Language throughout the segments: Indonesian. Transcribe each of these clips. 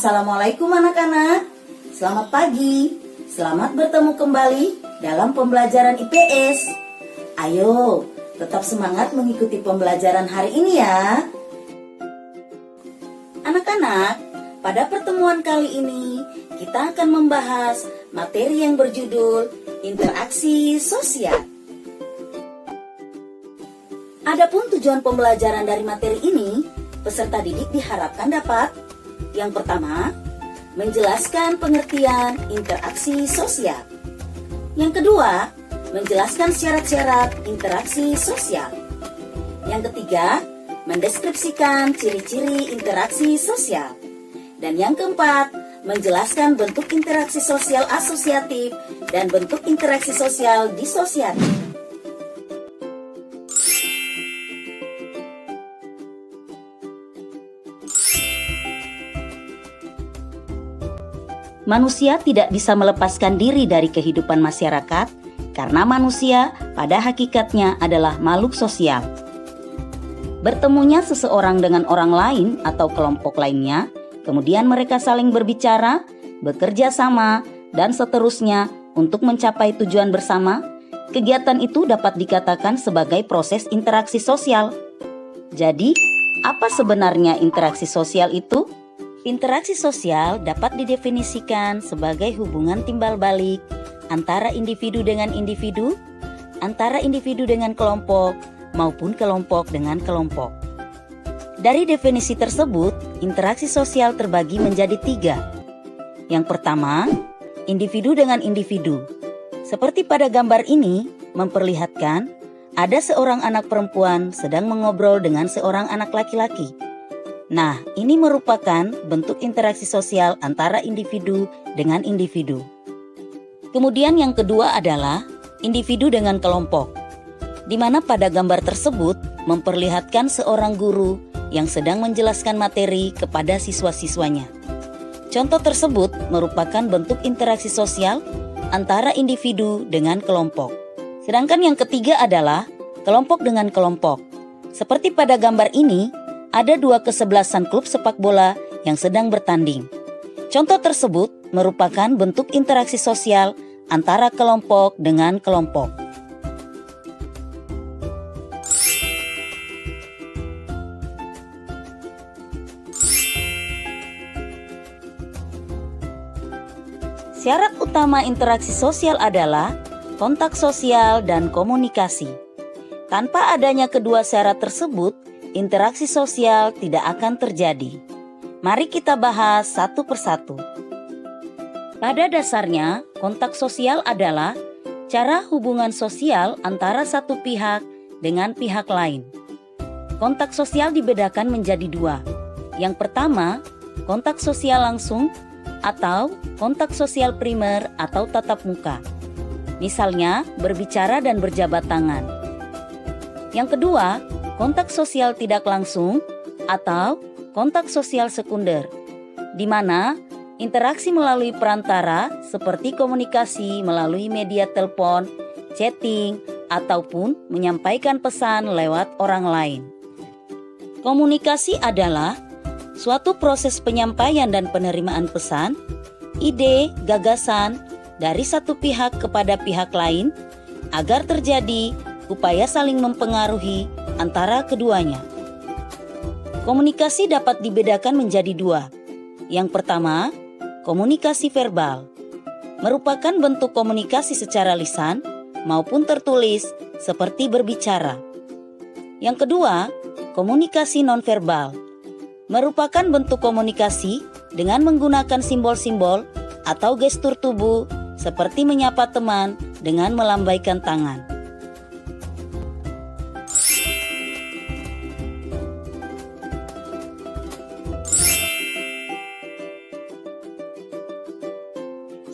Assalamualaikum anak-anak. Selamat pagi. Selamat bertemu kembali dalam pembelajaran IPS. Ayo, tetap semangat mengikuti pembelajaran hari ini ya. Anak-anak, pada pertemuan kali ini kita akan membahas materi yang berjudul interaksi sosial. Adapun tujuan pembelajaran dari materi ini, peserta didik diharapkan dapat: yang pertama, menjelaskan pengertian interaksi sosial. Yang kedua, menjelaskan syarat-syarat interaksi sosial. Yang ketiga, mendeskripsikan ciri-ciri interaksi sosial. Dan yang keempat, menjelaskan bentuk interaksi sosial asosiatif dan bentuk interaksi sosial disosiatif. Manusia tidak bisa melepaskan diri dari kehidupan masyarakat karena manusia pada hakikatnya adalah makhluk sosial. Bertemunya seseorang dengan orang lain atau kelompok lainnya, kemudian mereka saling berbicara, bekerja sama, dan seterusnya untuk mencapai tujuan bersama. Kegiatan itu dapat dikatakan sebagai proses interaksi sosial. Jadi, apa sebenarnya interaksi sosial itu? Interaksi sosial dapat didefinisikan sebagai hubungan timbal balik antara individu dengan individu, antara individu dengan kelompok, maupun kelompok dengan kelompok. Dari definisi tersebut, interaksi sosial terbagi menjadi 3. Yang pertama, individu dengan individu. Seperti pada gambar ini, memperlihatkan ada seorang anak perempuan sedang mengobrol dengan seorang anak laki-laki. Nah, ini merupakan bentuk interaksi sosial antara individu dengan individu. Kemudian yang kedua adalah individu dengan kelompok, di mana pada gambar tersebut memperlihatkan seorang guru yang sedang menjelaskan materi kepada siswa-siswanya. Contoh tersebut merupakan bentuk interaksi sosial antara individu dengan kelompok. Sedangkan yang ketiga adalah kelompok dengan kelompok. Seperti pada gambar ini, ada 2 kesebelasan klub sepak bola yang sedang bertanding. Contoh tersebut merupakan bentuk interaksi sosial antara kelompok dengan kelompok. Syarat utama interaksi sosial adalah kontak sosial dan komunikasi. Tanpa adanya kedua syarat tersebut, interaksi sosial tidak akan terjadi. Mari kita bahas satu persatu. Pada dasarnya, kontak sosial adalah cara hubungan sosial antara satu pihak dengan pihak lain. Kontak sosial dibedakan menjadi 2. Yang pertama, kontak sosial langsung atau kontak sosial primer atau tatap muka. Misalnya, berbicara dan berjabat tangan. Yang kedua, kontak sosial tidak langsung atau kontak sosial sekunder, di mana interaksi melalui perantara seperti komunikasi melalui media telepon, chatting, ataupun menyampaikan pesan lewat orang lain. Komunikasi adalah suatu proses penyampaian dan penerimaan pesan, ide, gagasan dari satu pihak kepada pihak lain agar terjadi upaya saling mempengaruhi antara keduanya. Komunikasi dapat dibedakan menjadi 2. Yang pertama, komunikasi verbal. Merupakan bentuk komunikasi secara lisan maupun tertulis seperti berbicara. Yang kedua, komunikasi nonverbal. Merupakan bentuk komunikasi dengan menggunakan simbol-simbol atau gestur tubuh seperti menyapa teman dengan melambaikan tangan.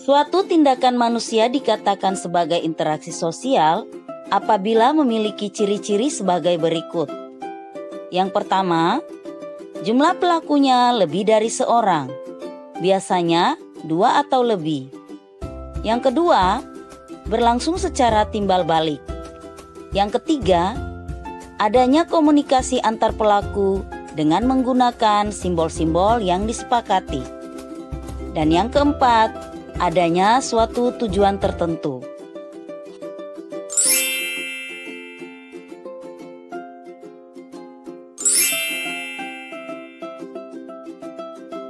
Suatu tindakan manusia dikatakan sebagai interaksi sosial apabila memiliki ciri-ciri sebagai berikut. Yang pertama, jumlah pelakunya lebih dari seorang, biasanya 2 atau lebih. Yang kedua, berlangsung secara timbal balik. Yang ketiga, adanya komunikasi antar pelaku dengan menggunakan simbol-simbol yang disepakati. Dan yang keempat, adanya suatu tujuan tertentu.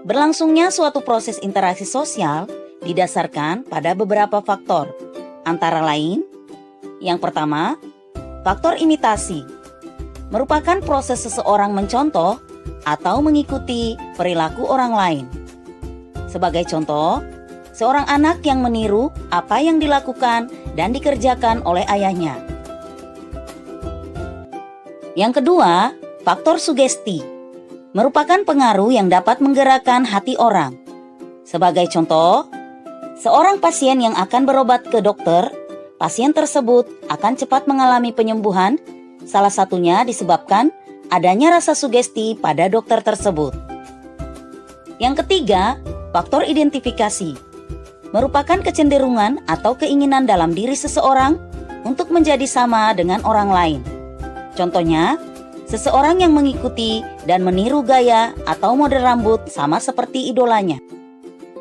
Berlangsungnya suatu proses interaksi sosial didasarkan pada beberapa faktor, antara lain, yang pertama, faktor imitasi, merupakan proses seseorang mencontoh atau mengikuti perilaku orang lain. Sebagai contoh, seorang anak yang meniru apa yang dilakukan dan dikerjakan oleh ayahnya. Yang kedua, faktor sugesti, merupakan pengaruh yang dapat menggerakkan hati orang. Sebagai contoh, seorang pasien yang akan berobat ke dokter, pasien tersebut akan cepat mengalami penyembuhan, salah satunya disebabkan adanya rasa sugesti pada dokter tersebut. Yang ketiga, faktor identifikasi, merupakan kecenderungan atau keinginan dalam diri seseorang untuk menjadi sama dengan orang lain. Contohnya, seseorang yang mengikuti dan meniru gaya atau model rambut sama seperti idolanya.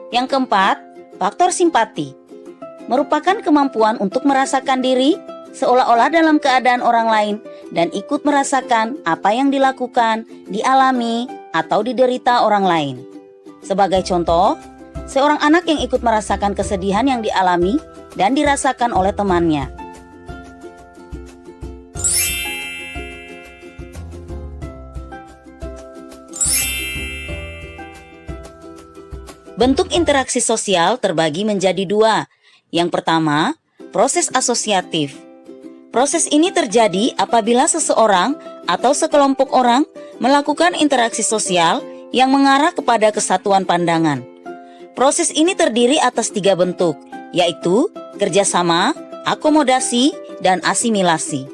Yang keempat, faktor simpati, merupakan kemampuan untuk merasakan diri seolah-olah dalam keadaan orang lain dan ikut merasakan apa yang dilakukan, dialami, atau diderita orang lain. Sebagai contoh, seorang anak yang ikut merasakan kesedihan yang dialami dan dirasakan oleh temannya. Bentuk interaksi sosial terbagi menjadi dua. Yang pertama, proses asosiatif. Proses ini terjadi apabila seseorang atau sekelompok orang melakukan interaksi sosial yang mengarah kepada kesatuan pandangan. Proses ini terdiri atas 3 bentuk, yaitu kerjasama, akomodasi, dan asimilasi.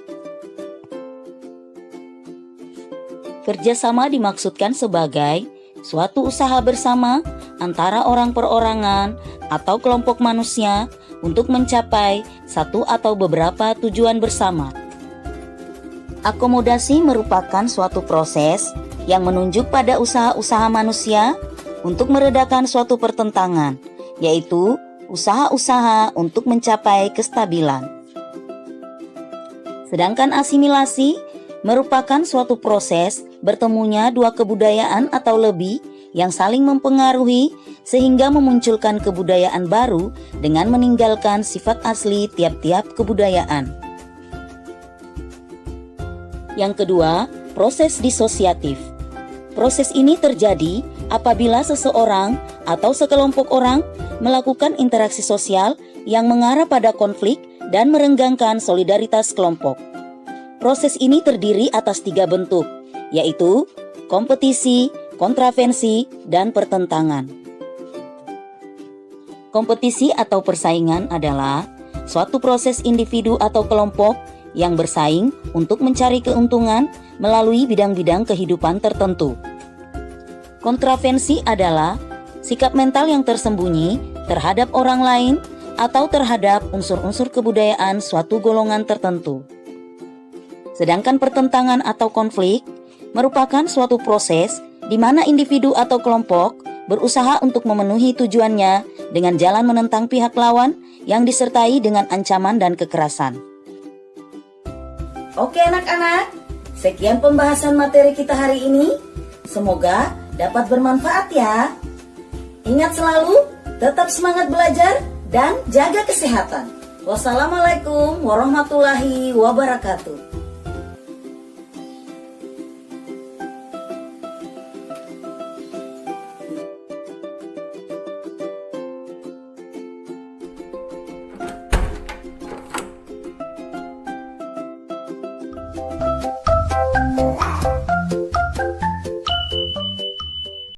Kerjasama dimaksudkan sebagai suatu usaha bersama antara orang perorangan atau kelompok manusia untuk mencapai satu atau beberapa tujuan bersama. Akomodasi merupakan suatu proses yang menunjuk pada usaha-usaha manusia untuk meredakan suatu pertentangan, yaitu usaha-usaha untuk mencapai kestabilan. Sedangkan asimilasi merupakan suatu proses bertemunya dua kebudayaan atau lebih yang saling mempengaruhi sehingga memunculkan kebudayaan baru dengan meninggalkan sifat asli tiap-tiap kebudayaan. Yang kedua, proses disosiatif. Proses ini terjadi apabila seseorang atau sekelompok orang melakukan interaksi sosial yang mengarah pada konflik dan merenggangkan solidaritas kelompok. Proses ini terdiri atas 3 bentuk, yaitu kompetisi, kontravensi, dan pertentangan. Kompetisi atau persaingan adalah suatu proses individu atau kelompok yang bersaing untuk mencari keuntungan melalui bidang-bidang kehidupan tertentu. Kontravensi adalah sikap mental yang tersembunyi terhadap orang lain atau terhadap unsur-unsur kebudayaan suatu golongan tertentu. Sedangkan pertentangan atau konflik merupakan suatu proses di mana individu atau kelompok berusaha untuk memenuhi tujuannya dengan jalan menentang pihak lawan yang disertai dengan ancaman dan kekerasan. Oke anak-anak, sekian pembahasan materi kita hari ini. Semoga dapat bermanfaat ya. Ingat selalu, tetap semangat belajar dan jaga kesehatan. Wassalamualaikum warahmatullahi wabarakatuh.